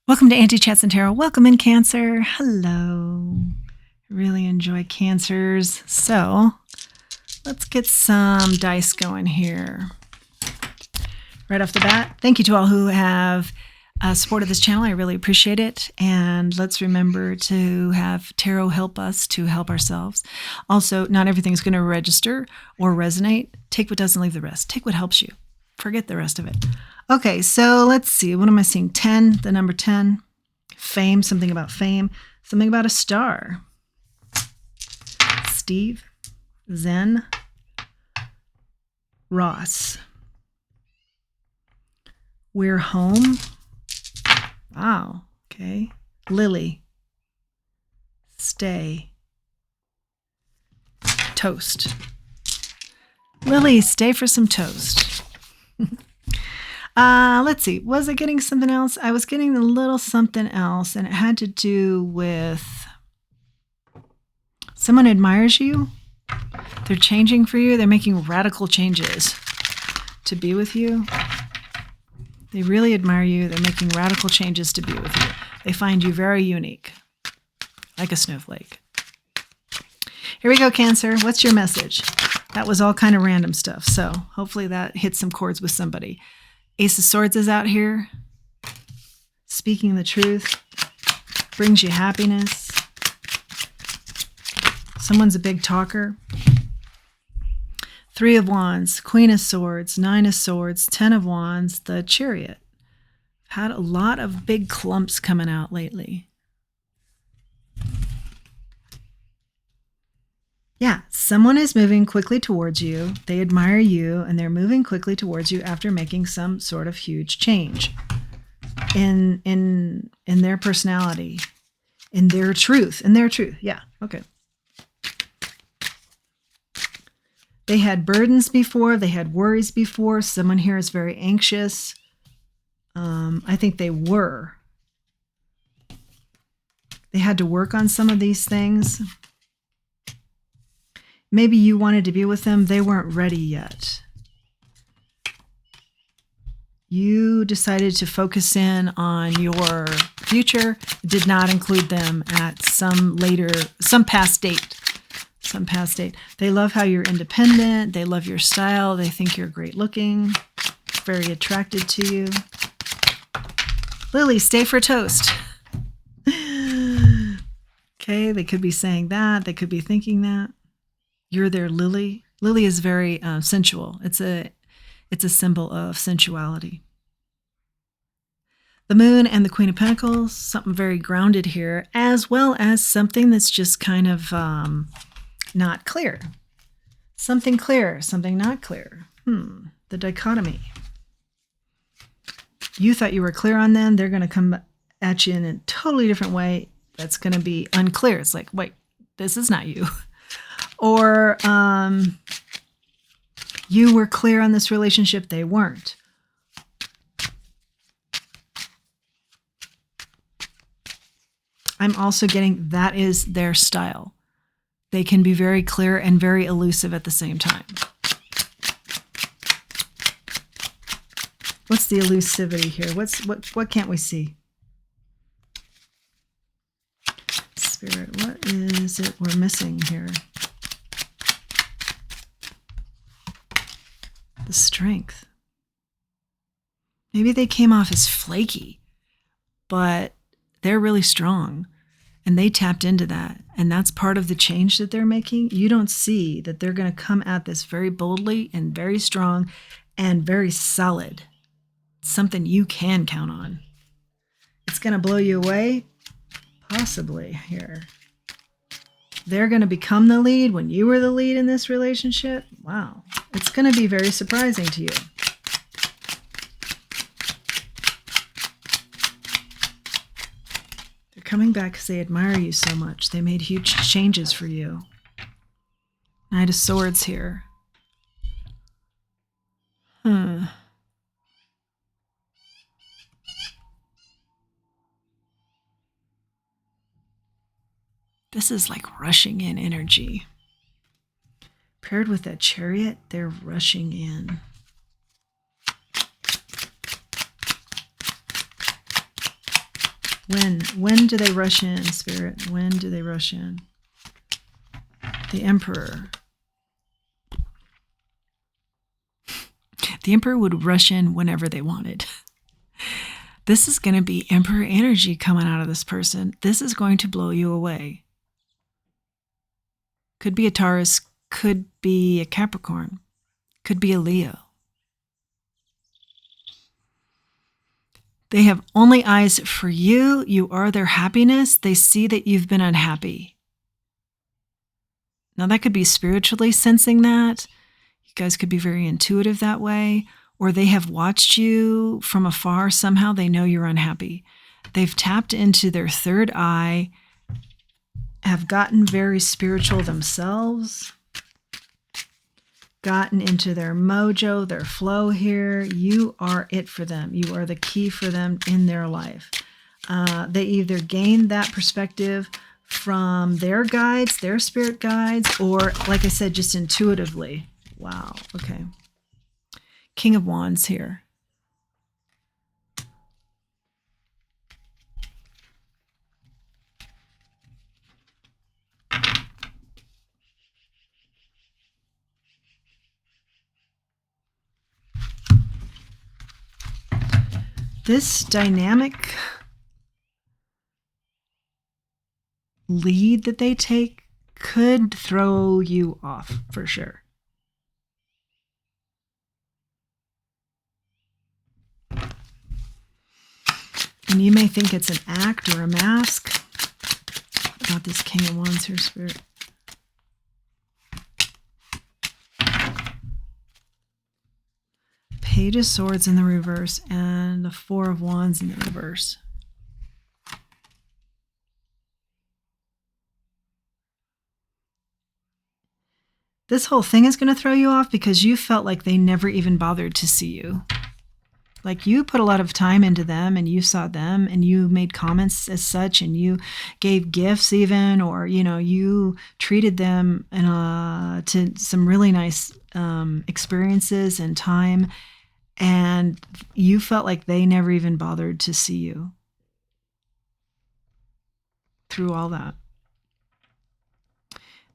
Welcome to Auntie Chats and Tarot. Welcome in, Cancer. Hello. Really enjoy Cancers. So let's get some dice going here. Right off the bat, thank you to all who have supported this channel. I really appreciate it. And let's remember to have tarot help us to help ourselves. Also, not everything's going to register or resonate. Take what doesn't, leave the rest. Take what helps you. Forget the rest of it. Okay, so let's see. What am I seeing? 10, the number 10. Fame, something about fame. Something about a star. Steve. Zen. Ross. We're home. Wow, okay. Lily. Stay. Toast. Lily, stay for some toast. Let's see. Was I getting something else? I was getting a little something else, and it had to do with someone admires you. They're changing for you. They're making radical changes to be with you. They really admire you. They're making radical changes to be with you. They find you very unique, like a snowflake. Here we go, Cancer. What's your message? That was all kind of random stuff, so hopefully that hits some chords with somebody. Ace of Swords is out here. Speaking the truth brings you happiness. Someone's a big talker. 3 of Wands, Queen of Swords, 9 of Swords, 10 of Wands, the Chariot. Had a lot of big clumps coming out lately. Yeah, someone is moving quickly towards you. They admire you, and they're moving quickly towards you after making some sort of huge change in their personality, in their truth. Yeah, okay. They had burdens before. They had worries before. Someone here is very anxious. I think they were. They had to work on some of these things. Maybe you wanted to be with them. They weren't ready yet. You decided to focus in on your future. Did not include them at some past date. They love how you're independent. They love your style. They think you're great looking. Very attracted to you. Lily, stay for toast. Okay, they could be saying that. They could be thinking that. You're their Lily. Lily is very sensual. It's a symbol of sensuality. The Moon and the Queen of Pentacles, something very grounded here, as well as something that's just kind of not clear. Something clear, something not clear. The dichotomy. You thought you were clear on them. They're going to come at you in a totally different way. That's going to be unclear. It's like, wait, this is not you. Or you were clear on this relationship, they weren't. I'm also getting that is their style. They can be very clear and very elusive at the same time. What's the elusivity here? What can't we see? Spirit, what is it we're missing here? The strength. Maybe they came off as flaky, but they're really strong and they tapped into that. And that's part of the change that they're making. You don't see that they're going to come at this very boldly and very strong and very solid. It's something you can count on. It's going to blow you away. Possibly here. They're going to become the lead when you were the lead in this relationship. Wow. It's going to be very surprising to you. They're coming back because they admire you so much. They made huge changes for you. Knight of Swords here. This is like rushing in energy. Paired with that Chariot, they're rushing in. When do they rush in, Spirit? When do they rush in? The Emperor. The Emperor would rush in whenever they wanted. This is going to be Emperor energy coming out of this person. This is going to blow you away. Could be a Taurus, could be a Capricorn, could be a Leo. They have only eyes for you. You are their happiness. They see that you've been unhappy. Now, that could be spiritually sensing that. You guys could be very intuitive that way. Or they have watched you from afar. Somehow they know you're unhappy. They've tapped into their third eye, have gotten very spiritual themselves, gotten into their mojo, their flow here. You are it for them. You are the key for them in their life. They either gain that perspective from their guides, their spirit guides, or, like I said, just intuitively. Wow, okay. King of Wands here. This dynamic lead that they take could throw you off for sure. And you may think it's an act or a mask. What about this King of Wands here, Spirit? Page of Swords in the reverse and the Four of Wands in the reverse. This whole thing is going to throw you off because you felt like they never even bothered to see you. Like you put a lot of time into them and you saw them and you made comments as such and you gave gifts even, or, you know, you treated them to some really nice experiences and time, and you felt like they never even bothered to see you through all that.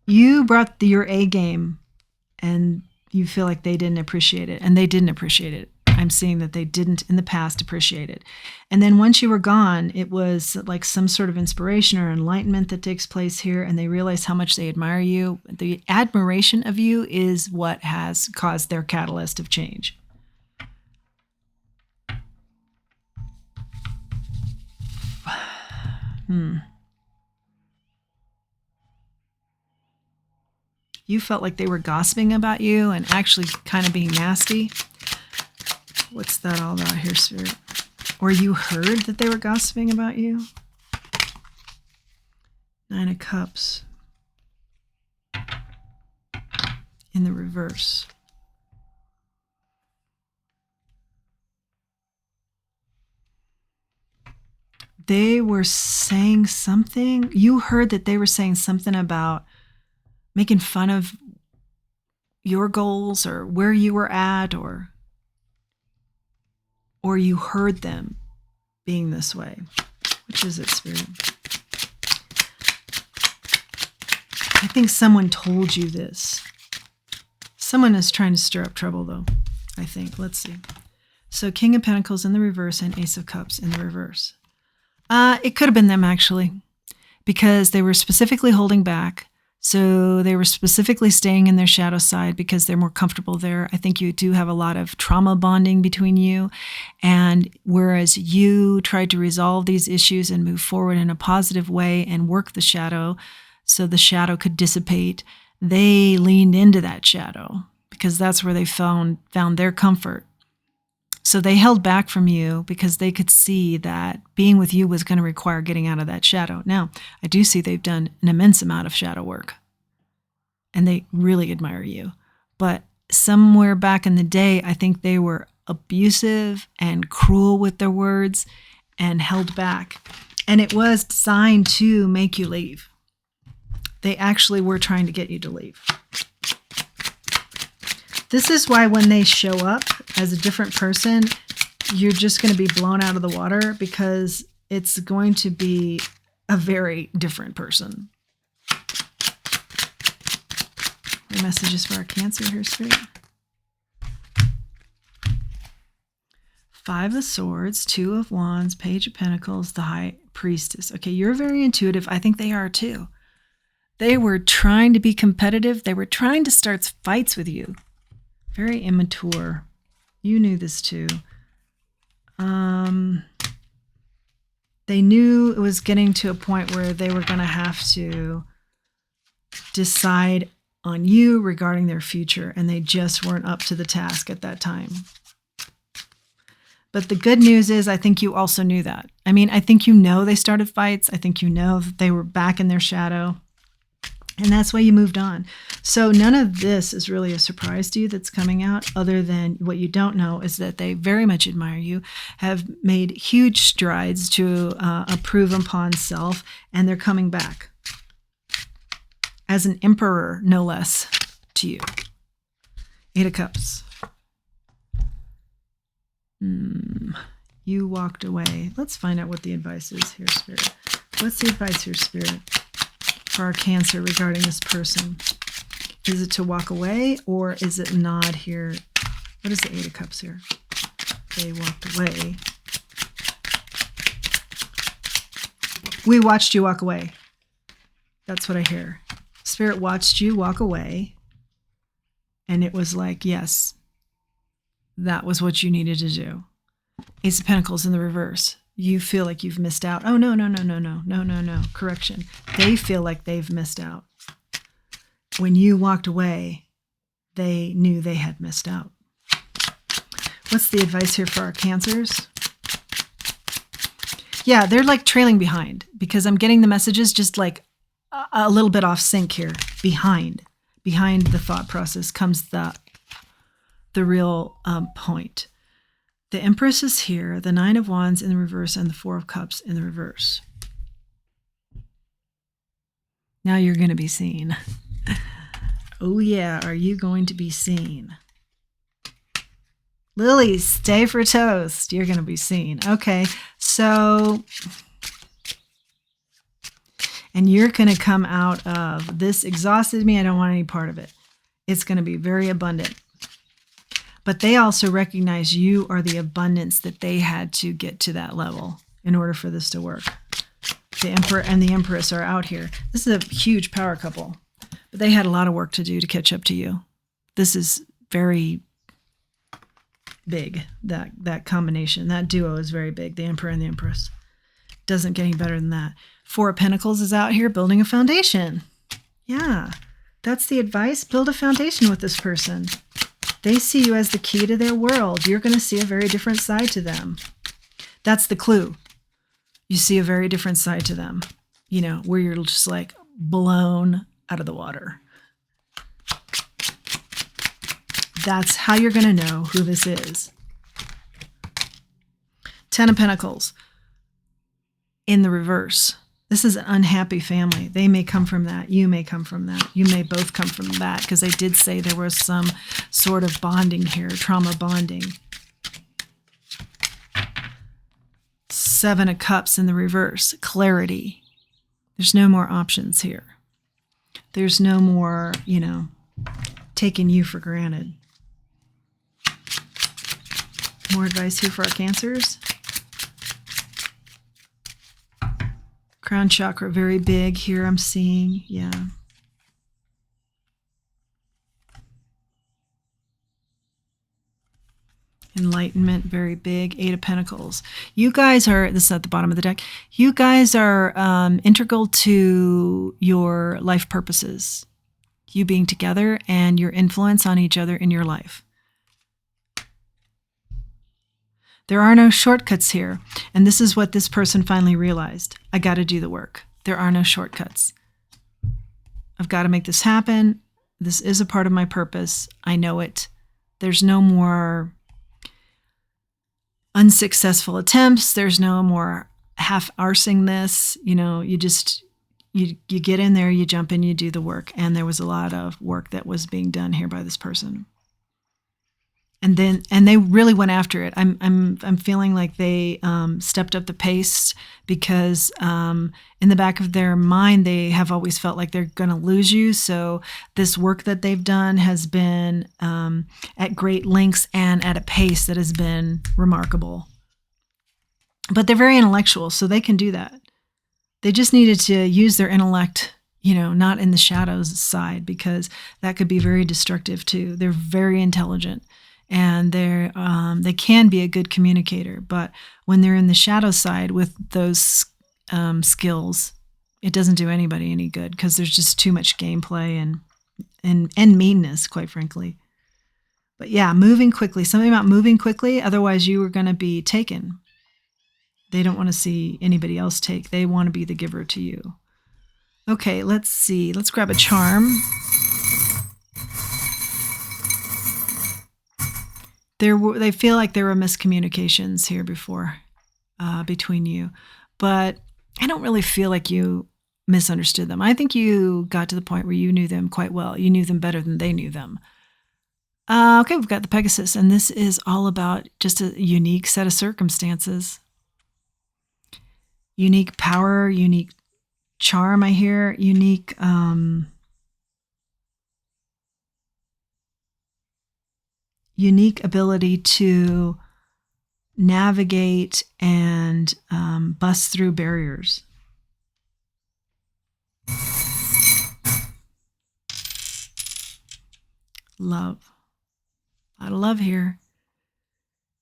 You brought your A game and you feel like they didn't appreciate it, and they didn't appreciate it. I'm seeing that they didn't in the past appreciate it. And then once you were gone, it was like some sort of inspiration or enlightenment that takes place here, and they realize how much they admire you. The admiration of you is what has caused their catalyst of change. You felt like they were gossiping about you and actually kind of being nasty. What's that all about here, Spirit? Or you heard that they were gossiping about you? Nine of Cups in the reverse. They were saying something. You heard that they were saying something about making fun of your goals or where you were at, or you heard them being this way. Which is it, Spirit? I think someone told you this. Someone is trying to stir up trouble, though, I think. Let's see. So King of Pentacles in the reverse and Ace of Cups in the reverse. It could have been them, actually, because they were specifically holding back. So they were specifically staying in their shadow side because they're more comfortable there. I think you do have a lot of trauma bonding between you. And whereas you tried to resolve these issues and move forward in a positive way and work the shadow so the shadow could dissipate, they leaned into that shadow because that's where they found their comfort. So they held back from you because they could see that being with you was going to require getting out of that shadow. Now, I do see they've done an immense amount of shadow work, and they really admire you. But somewhere back in the day, I think they were abusive and cruel with their words and held back. And it was designed to make you leave. They actually were trying to get you to leave. This is why when they show up as a different person, you're just going to be blown out of the water, because it's going to be a very different person. Any messages for our Cancer here, Spirit? 5 of Swords, 2 of Wands, Page of Pentacles, the High Priestess. Okay, you're very intuitive. I think they are too. They were trying to be competitive. They were trying to start fights with you. Very immature. You knew this too. They knew it was getting to a point where they were going to have to decide on you regarding their future, and they just weren't up to the task at that time. But the good news is I think you also knew that. I mean, I think you know they started fights. I think you know that they were back in their shadow. And that's why you moved on. So none of this is really a surprise to you that's coming out, other than what you don't know is that they very much admire you, have made huge strides to improve upon self, and they're coming back as an emperor, no less, to you. 8 of Cups. You walked away. Let's find out what the advice is here, Spirit. What's the advice here, Spirit, for our Cancer regarding this person? Is it to walk away, or is it nod here? What is the 8 of Cups here? They walked away. We watched you walk away. That's what I hear. Spirit watched you walk away, and it was like, yes, that was what you needed to do. Ace of Pentacles in the reverse. You feel like you've missed out. Oh, no. Correction. They feel like they've missed out. When you walked away, they knew they had missed out. What's the advice here for our Cancers? Yeah, they're like trailing behind, because I'm getting the messages just like a little bit off sync here. Behind the thought process comes the real point. The Empress is here, the 9 of Wands in the reverse, and the 4 of Cups in the reverse. Now you're going to be seen. Oh yeah, are you going to be seen? Lily, stay for toast. You're going to be seen. Okay, so, and you're going to come out of, this exhausted me, I don't want any part of it. It's going to be very abundant. But they also recognize you are the abundance that they had to get to that level in order for this to work. The Emperor and the Empress are out here. This is a huge power couple, but they had a lot of work to do to catch up to you. This is very big, that combination. That duo is very big, the Emperor and the Empress. Doesn't get any better than that. 4 of Pentacles is out here building a foundation. Yeah, that's the advice. Build a foundation with this person. They see you as the key to their world. You're going to see a very different side to them. That's the clue. You see a very different side to them, you know, where you're just like blown out of the water. That's how you're going to know who this is. 10 of Pentacles in the reverse. This is an unhappy family. They may come from that. You may come from that. You may both come from that, because they did say there was some sort of bonding here, trauma bonding. 7 of Cups in the reverse, clarity. There's no more options here. There's no more, you know, taking you for granted. More advice here for our Cancers. Crown chakra, very big here, I'm seeing. Yeah. Enlightenment, very big. 8 of Pentacles. You guys are, this is at the bottom of the deck, you guys are integral to your life purposes. You being together and your influence on each other in your life. There are no shortcuts here. And this is what this person finally realized. I got to do the work. There are no shortcuts. I've got to make this happen. This is a part of my purpose. I know it. There's no more unsuccessful attempts. There's no more half-arsing this. You know, you just, you get in there, you jump in, you do the work. And there was a lot of work that was being done here by this person. And they really went after it. I'm feeling like they stepped up the pace because in the back of their mind they have always felt like they're going to lose you. So this work that they've done has been at great lengths and at a pace that has been remarkable. But they're very intellectual, so they can do that. They just needed to use their intellect, not in the shadows side, because that could be very destructive too. They're very intelligent. And they can be a good communicator, but when they're in the shadow side with those skills, it doesn't do anybody any good because there's just too much gameplay and meanness, quite frankly. But yeah, moving quickly. Something about moving quickly, otherwise you are going to be taken. They don't want to see anybody else take. They want to be the giver to you. Okay, let's see. Let's grab a charm. They feel like there were miscommunications here before between you, but I don't really feel like you misunderstood them. I think you got to the point where you knew them quite well. You knew them better than they knew them. Okay, we've got the Pegasus, and this is all about just a unique set of circumstances. Unique power, unique charm, I hear, unique... unique ability to navigate and bust through barriers. Love. A lot of love here.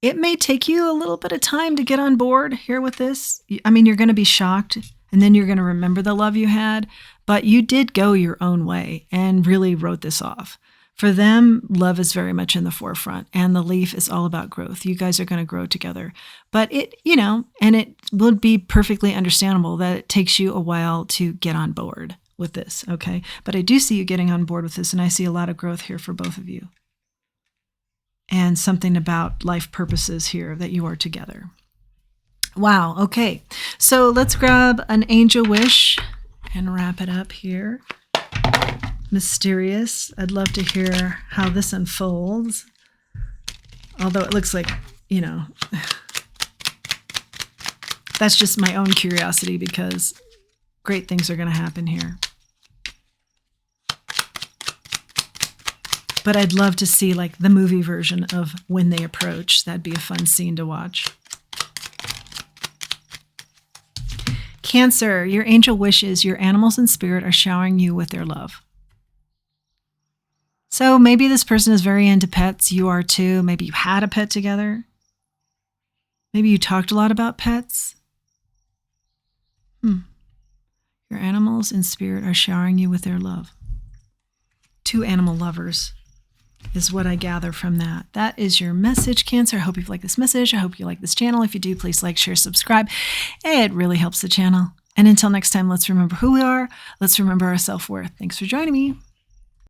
It may take you a little bit of time to get on board here with this. I mean, you're going to be shocked, and then you're going to remember the love you had, but you did go your own way and really wrote this off. For them, love is very much in the forefront, and the leaf is all about growth. You guys are going to grow together. But it would be perfectly understandable that it takes you a while to get on board with this, okay? But I do see you getting on board with this, and I see a lot of growth here for both of you. And something about life purposes here that you are together. Wow, okay. So let's grab an angel wish and wrap it up here. Mysterious. I'd love to hear how this unfolds. Although it looks like, that's just my own curiosity because great things are going to happen here. But I'd love to see like the movie version of When They Approach. That'd be a fun scene to watch. Cancer, your angel wishes, your animals in spirit are showering you with their love. So maybe this person is very into pets. You are too. Maybe you had a pet together. Maybe you talked a lot about pets. Your animals in spirit are showering you with their love. 2 animal lovers is what I gather from that. That is your message, Cancer. I hope you've liked this message. I hope you like this channel. If you do, please like, share, subscribe. It really helps the channel. And until next time, let's remember who we are. Let's remember our self-worth. Thanks for joining me.